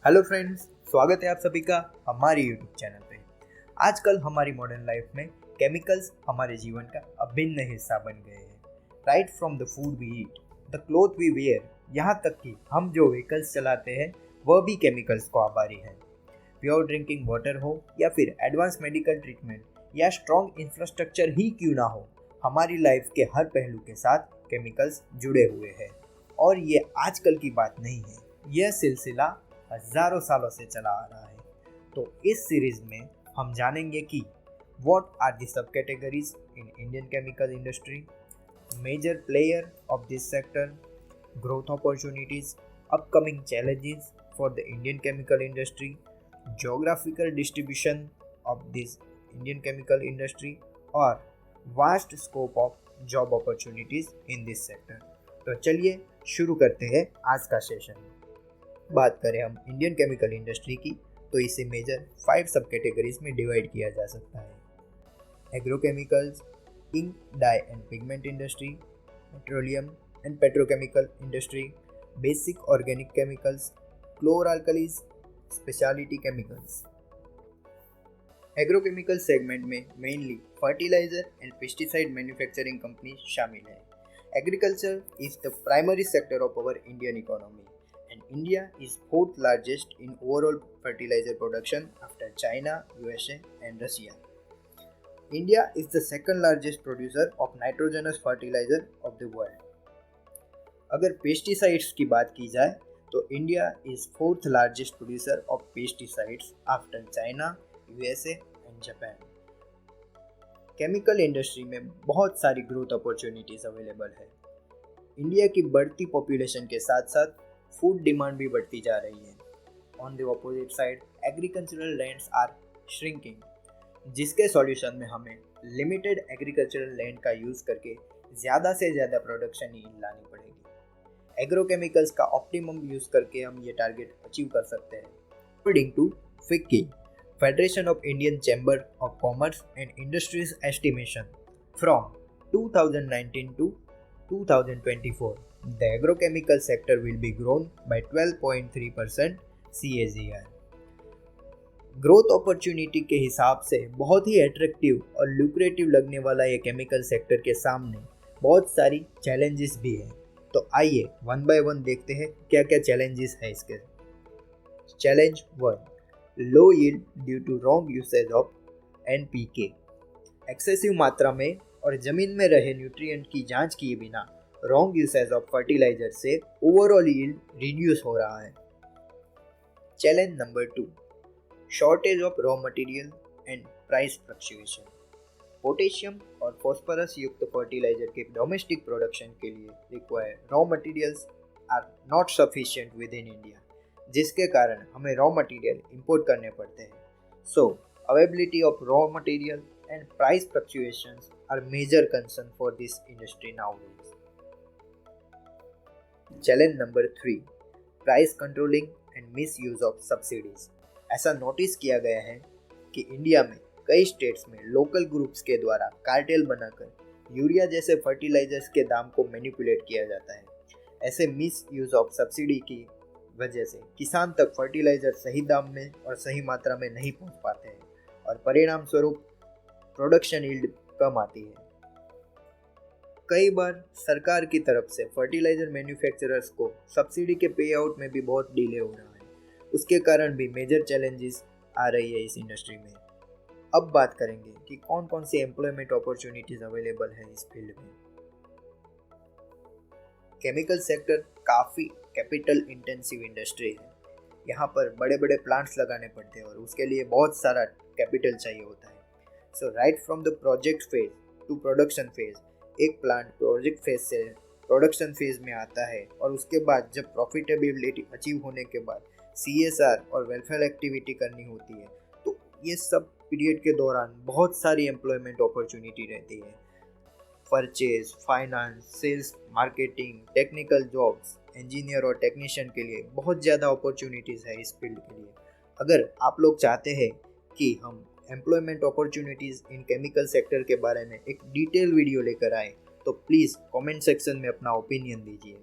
Hello friends, स्वागत है आप सभी का हमारे यूट्यूब चैनल पे। आजकल हमारी मॉडर्न लाइफ में केमिकल्स हमारे जीवन का अभिन्न हिस्सा बन गए हैं। Right from the food we eat, the cloth we wear, यहाँ तक कि हम जो व्हीकल्स चलाते हैं वह भी केमिकल्स को आभारी है। प्योर ड्रिंकिंग वाटर हो या फिर एडवांस मेडिकल ट्रीटमेंट या स्ट्रॉन्ग इंफ्रास्ट्रक्चर ही क्यों ना हो, हमारी लाइफ के हर पहलू के साथ केमिकल्स जुड़े हुए हैं। और ये आजकल की बात नहीं है, यह सिलसिला हजारों सालों से चला आ रहा है। तो इस सीरीज में हम जानेंगे कि what are the subcategories in Indian chemical industry, major player of this sector, growth opportunities, upcoming challenges for the Indian chemical industry, geographical distribution of this Indian chemical industry और vast scope of job opportunities in this sector। तो चलिए शुरू करते हैं आज का session. बात करें हम इंडियन केमिकल इंडस्ट्री की तो इसे मेजर 5 सब कैटेगरीज में डिवाइड किया जा सकता है। Agrochemicals, ink, dye and pigment industry, petroleum and petrochemical industry, basic organic chemicals, chlor alkalis, speciality chemicals. Agrochemical segment में mainly fertiliser and pesticide manufacturing company शामिल है। Agriculture is the primary sector of our Indian economy and India is fourth largest in overall fertilizer production after China, USA and Russia. India is the second largest producer of nitrogenous fertilizer of the world. अगर pesticides की बात की जाए तो India is fourth largest producer of pesticides after China, USA and Japan. Chemical industry में बहुत सारी growth opportunities available है। इंडिया की बढ़ती पॉपुलेशन के साथ साथ फूड डिमांड भी बढ़ती जा रही है। On the opposite side agricultural lands are shrinking, जिसके सॉल्यूशन में हमें लिमिटेड एग्रीकल्चरल लैंड का यूज़ करके ज़्यादा से ज़्यादा प्रोडक्शन ईल्ड लानी पड़ेगी। एग्रोकेमिकल्स का ऑप्टिमम यूज़ करके हम ये टारगेट अचीव कर सकते हैं। According to FICCI, Federation of Indian Chamber of Commerce and Industries estimation from 2019 to 2024, the agrochemical sector will be grown by 12.3% CAGR। Growth opportunity के हिसाब से बहुत ही अट्रैक्टिव और लुक्रेटिव लगने वाला ये केमिकल सेक्टर के सामने बहुत सारी चैलेंजेस भी हैं। तो आइए वन बाय वन देखते हैं क्या क्या चैलेंजेस है इसके। Challenge 1, low yield due to wrong usage of NPK। Excessive मात्रा में और जमीन में रहे न्यूट्रिएंट की जांच किए बिना रॉन्ग यूसेज ऑफ फर्टिलाइजर से ओवरऑल यील्ड रिड्यूस हो रहा है। Challenge number 2, shortage of raw material and price fluctuation. Potassium और फॉस्फोरस युक्त फर्टिलाइजर के डोमेस्टिक प्रोडक्शन के लिए required raw materials are not sufficient within India, जिसके कारण हमें रॉ मटेरियल इंपोर्ट करने पड़ते हैं। So availability of raw material and price fluctuations are major concern for this industry nowadays। Challenge number 3, price controlling and misuse of subsidies। ऐसा नोटिस किया गया है कि इंडिया में कई स्टेट्स में लोकल ग्रुप्स के द्वारा कार्टेल बनाकर यूरिया जैसे फर्टिलाइजर्स के दाम को मैनिपुलेट किया जाता है। ऐसे मिस यूज ऑफ सब्सिडी की वजह से किसान तक फर्टिलाइजर सही दाम में और सही मात्रा में नहीं पहुंच पाते हैं और परिणाम स्वरूप प्रोडक्शन यील्ड कम आती है। कई बार सरकार की तरफ से फर्टिलाइजर मैन्युफैक्चरर्स को सब्सिडी के पे आउट में भी बहुत डिले हो रहा है, उसके कारण भी मेजर चैलेंजेस आ रही है इस इंडस्ट्री में। अब बात करेंगे कि कौन कौन सी एम्प्लॉयमेंट अपॉर्चुनिटीज अवेलेबल है इस फील्ड में। केमिकल सेक्टर काफ़ी कैपिटल इंटेंसिव इंडस्ट्री है। यहाँ पर बड़े बड़े प्लांट्स लगाने पड़ते हैं और उसके लिए बहुत सारा कैपिटल चाहिए होता है। So right from the project phase to production phase, एक प्लांट प्रोजेक्ट फेज से प्रोडक्शन फेज में आता है और उसके बाद जब प्रॉफिटेबिलिटी अचीव होने के बाद CSR और वेलफेयर एक्टिविटी करनी होती है, तो ये सब पीरियड के दौरान बहुत सारी एम्प्लॉयमेंट अपॉर्चुनिटी रहती है। Purchase, finance, sales, marketing, technical jobs, engineer और टेक्नीशियन के लिए बहुत ज़्यादा अपॉर्चुनिटीज़ है इस फील्ड के लिए। अगर आप लोग चाहते हैं कि हम एम्प्लॉयमेंट अपॉर्चुनिटीज़ इन केमिकल सेक्टर के बारे में एक डिटेल वीडियो लेकर आए तो प्लीज़ कमेंट सेक्शन में अपना ओपिनियन दीजिए।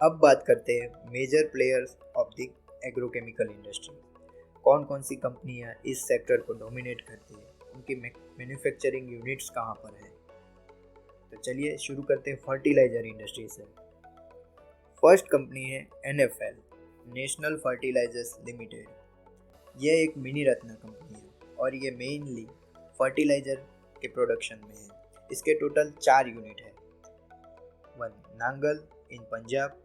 अब बात करते हैं major players of the agrochemical industry. कौन कौन सी कंपनियां इस सेक्टर को डोमिनेट करती है, उनकी मैन्युफैक्चरिंग यूनिट्स कहाँ पर है। तो चलिए शुरू करते हैं फर्टिलाइजर इंडस्ट्री से। फर्स्ट कंपनी है NFL, नेशनल फर्टिलाइजर्स लिमिटेड। यह एक मिनी रत्न कंपनी है और ये मेनली फर्टिलाइजर के प्रोडक्शन में है। इसके टोटल 4 यूनिट है। One Nangal in Punjab,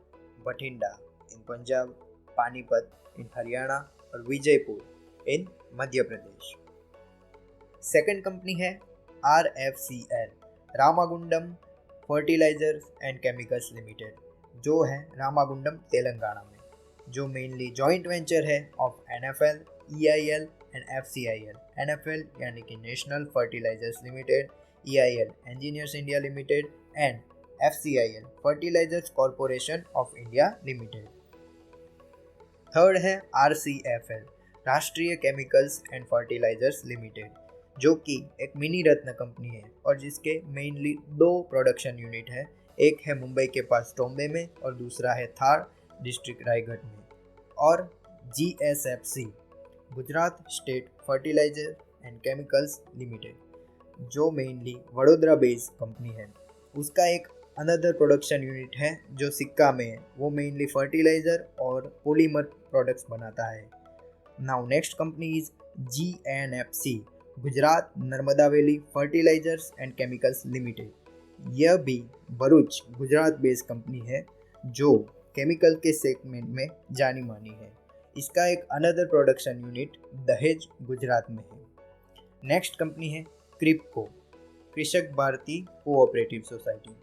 Bathinda in Punjab, Panipat in Haryana और Vijaypur in Madhya Pradesh. Second company है RFCL, Ramagundam fertilizers and chemicals limited, जो है रामागुंडम तेलंगाना में, जो मेनली जॉइंट वेंचर है of NFL, EIL and FCIL। NFL यानी कि national fertilizers limited, EIL engineers India limited and FCIL fertilizers corporation of India limited. Third है RCFL, Rashtriya chemicals and fertilisers limited, जो कि एक मिनी रत्न कंपनी है और जिसके मेनली 2 प्रोडक्शन यूनिट है। एक है मुंबई के पास टोम्बे में और दूसरा है थार डिस्ट्रिक्ट रायगढ़ में। और GSFC, Gujarat state fertilizer and chemicals limited, जो मेनली वडोदरा बेस्ड कंपनी है। उसका एक अनदर प्रोडक्शन यूनिट है जो सिक्का में है, वो मेनली फर्टिलाइजर और पॉलीमर प्रोडक्ट्स बनाता है। Now next company is GNFC, Gujarat Narmada valley fertilizers and chemicals limited. यह भी भरूच गुजरात बेस्ड कंपनी है जो केमिकल के सेगमेंट में जानी मानी है। इसका एक अनदर प्रोडक्शन यूनिट दहेज गुजरात में है। नेक्स्ट कंपनी है क्रिप्को, कृषक भारती कोऑपरेटिव सोसाइटी,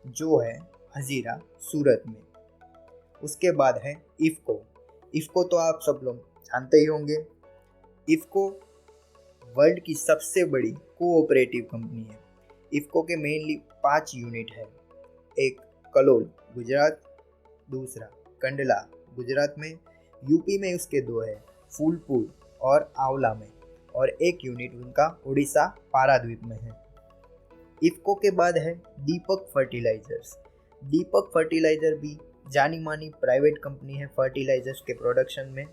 जो है हजीरा सूरत में। उसके बाद है इफ़को तो आप सब लोग जानते ही होंगे। इफ़को वर्ल्ड की सबसे बड़ी कोऑपरेटिव कंपनी है। इफ़को के मेनली 5 यूनिट है। एक कलोल गुजरात, दूसरा कंडला गुजरात में, यूपी में उसके 2 है, फूलपुर और आंवला में, और एक यूनिट उनका उड़ीसा पाराद्वीप में है। इफ़को के बाद है दीपक फर्टिलाइजर्स। दीपक फर्टिलाइजर भी जानी मानी प्राइवेट कंपनी है फर्टिलाइजर्स के प्रोडक्शन में।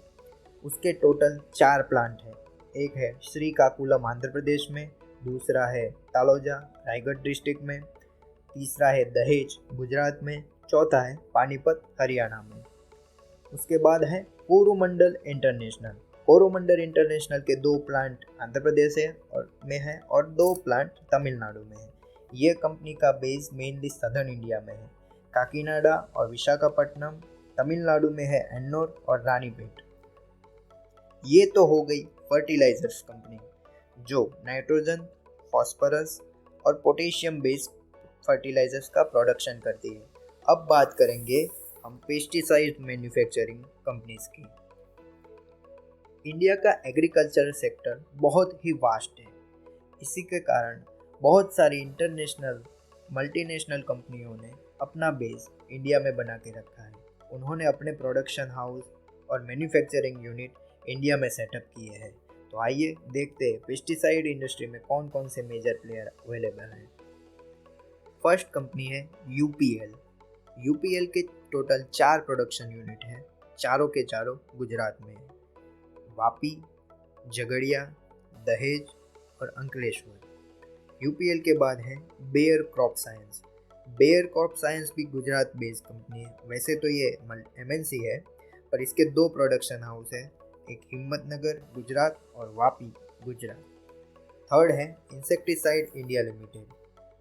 उसके टोटल 4 प्लांट है। एक है श्रीकाकुलम आंध्र प्रदेश में, दूसरा है तालोजा रायगढ़ डिस्ट्रिक्ट में, तीसरा है दहेज गुजरात में, चौथा है पानीपत हरियाणा में। उसके बाद है कोरोमंडल इंटरनेशनल। कोरोमंडल इंटरनेशनल के 2 प्लांट आंध्र प्रदेश है और 2 प्लांट तमिलनाडु में है। ये कंपनी का बेस मेनली सदर्न इंडिया में है, काकीनाडा और विशाखापट्टनम। तमिलनाडु में है एन्नोर और रानीपेट। ये तो हो गई फर्टिलाइजर्स कंपनी, जो नाइट्रोजन, फॉस्फोरस और पोटेशियम बेस्ड फर्टिलाइजर्स का प्रोडक्शन करती है। अब बात करेंगे हम पेस्टिसाइड मैन्युफैक्चरिंग कंपनीज की। इंडिया का एग्रीकल्चर सेक्टर बहुत ही वास्ट है। इसी के कारण बहुत सारी इंटरनेशनल मल्टीनेशनल कंपनियों ने अपना बेस इंडिया में बना के रखा है। उन्होंने अपने प्रोडक्शन हाउस और मैन्युफैक्चरिंग यूनिट इंडिया में सेटअप किए हैं। तो आइए देखते हैं पेस्टिसाइड इंडस्ट्री में कौन कौन से मेजर प्लेयर अवेलेबल हैं। फर्स्ट कंपनी है UPL। UPL के टोटल 4 प्रोडक्शन यूनिट हैं, चारों के चारों गुजरात में है। वापी, झगड़िया, दहेज और अंकलेश्वर। UPL के बाद है Bayer crop science. Bayer crop science भी गुजरात बेस्ड कंपनी है। वैसे तो ये MNC है, पर इसके 2 प्रोडक्शन हाउस है, एक हिम्मतनगर गुजरात और वापी गुजरात। थर्ड है इंसेक्टिसाइड इंडिया लिमिटेड,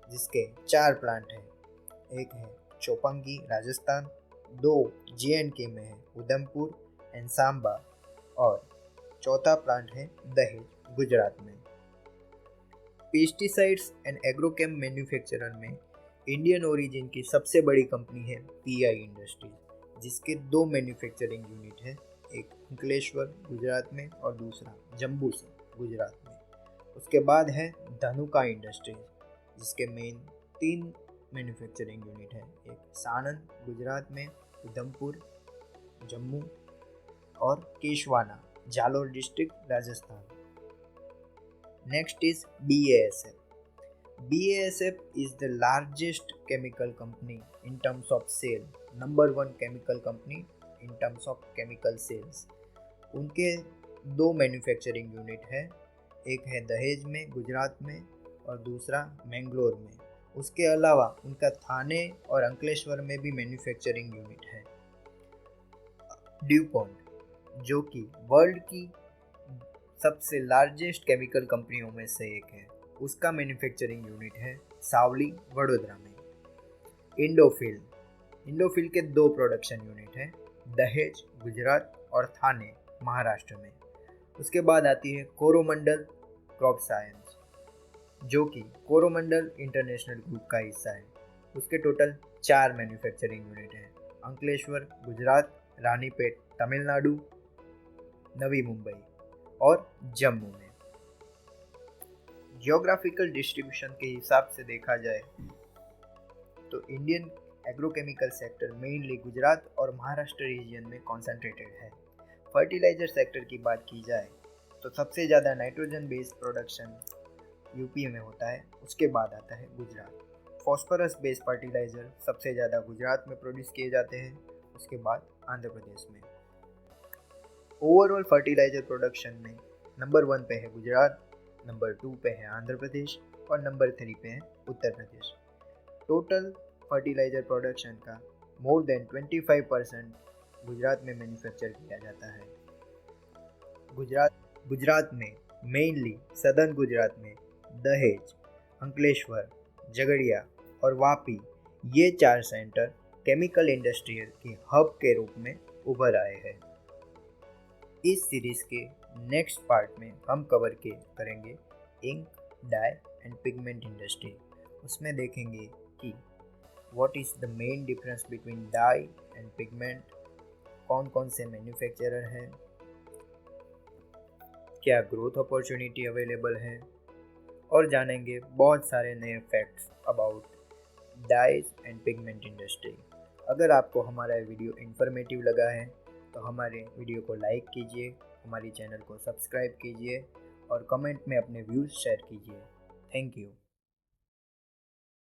जिसके 4 प्लांट हैं। एक है चौपंगी राजस्थान, 2 JNK में है, उधमपुर एंड सांबा, और चौथा प्लांट है दहेज गुजरात में। पेस्टिसाइड्स एंड एग्रोकेम मैन्युफैक्चरर में इंडियन ओरिजिन की सबसे बड़ी कंपनी है PI इंडस्ट्रीज, जिसके 2 मैन्युफैक्चरिंग यूनिट है, एक अंकलेश्वर गुजरात में और दूसरा जम्बूसर गुजरात में। उसके बाद है धनुका इंडस्ट्रीज, जिसके मेन 3 मैन्युफैक्चरिंग यूनिट है, एक साणंद गुजरात में, उधमपुर जम्मू और Keshwana Jalore district Rajasthan. Next is BASF. BASF is the largest chemical company in terms of sale, number 1 chemical company in terms of chemical sales. उनके 2 मैन्युफैक्चरिंग यूनिट है, एक है दहेज में गुजरात में और दूसरा मैंगलोर में। उसके अलावा उनका थाने और अंकलेश्वर में भी मैन्युफैक्चरिंग यूनिट है। ड्यूपॉन्ट जो कि वर्ल्ड की सबसे लार्जेस्ट केमिकल कंपनियों में से एक है, उसका मैन्युफैक्चरिंग यूनिट है सावली वडोदरा में। इंडोफिल के 2 प्रोडक्शन यूनिट हैं, दहेज गुजरात और थाने महाराष्ट्र में। उसके बाद आती है कोरोमंडल क्रॉप साइंस जो कि कोरोमंडल इंटरनेशनल ग्रुप का हिस्सा है। उसके टोटल 4 मैन्युफैक्चरिंग यूनिट हैं, अंकलेश्वर गुजरात, रानीपेट तमिलनाडु, नवी मुंबई और जम्मू में। जियोग्राफिकल डिस्ट्रीब्यूशन के हिसाब से देखा जाए तो Indian agrochemical sector mainly Gujarat और महाराष्ट्र रीजन में कॉन्सेंट्रेटेड है। फर्टिलाइजर सेक्टर की बात की जाए तो सबसे ज़्यादा नाइट्रोजन बेस्ड प्रोडक्शन यूपी में होता है, उसके बाद आता है गुजरात। फॉस्फोरस बेस्ड फर्टिलाइजर सबसे ज़्यादा गुजरात में प्रोड्यूस किए जाते हैं, उसके बाद आंध्र प्रदेश में। ओवरऑल फर्टिलाइजर प्रोडक्शन में नंबर 1 पे है गुजरात, नंबर 2 पे है आंध्र प्रदेश और नंबर 3 पे है Uttar Pradesh. Total fertiliser production का मोर देन 25% गुजरात में मैन्युफैक्चर किया जाता है। गुजरात में मेनली सदर्न गुजरात में दहेज, अंकलेश्वर, झगड़िया और वापी, ये 4 सेंटर केमिकल इंडस्ट्रियल के हब के रूप में उभर आए हैं। इस सीरीज के नेक्स्ट पार्ट में हम करेंगे ink, dye and pigment industry. उसमें देखेंगे कि what is the main difference between dye and pigment, कौन कौन से मैन्युफैक्चरर हैं, क्या ग्रोथ अपॉर्चुनिटी अवेलेबल है, और जानेंगे बहुत सारे नए facts about dyes and pigment industry. अगर आपको हमारा वीडियो इन्फॉर्मेटिव लगा है तो हमारे वीडियो को लाइक कीजिए, हमारी चैनल को सब्सक्राइब कीजिए और कमेंट में अपने व्यूज़ शेयर कीजिए। Thank you.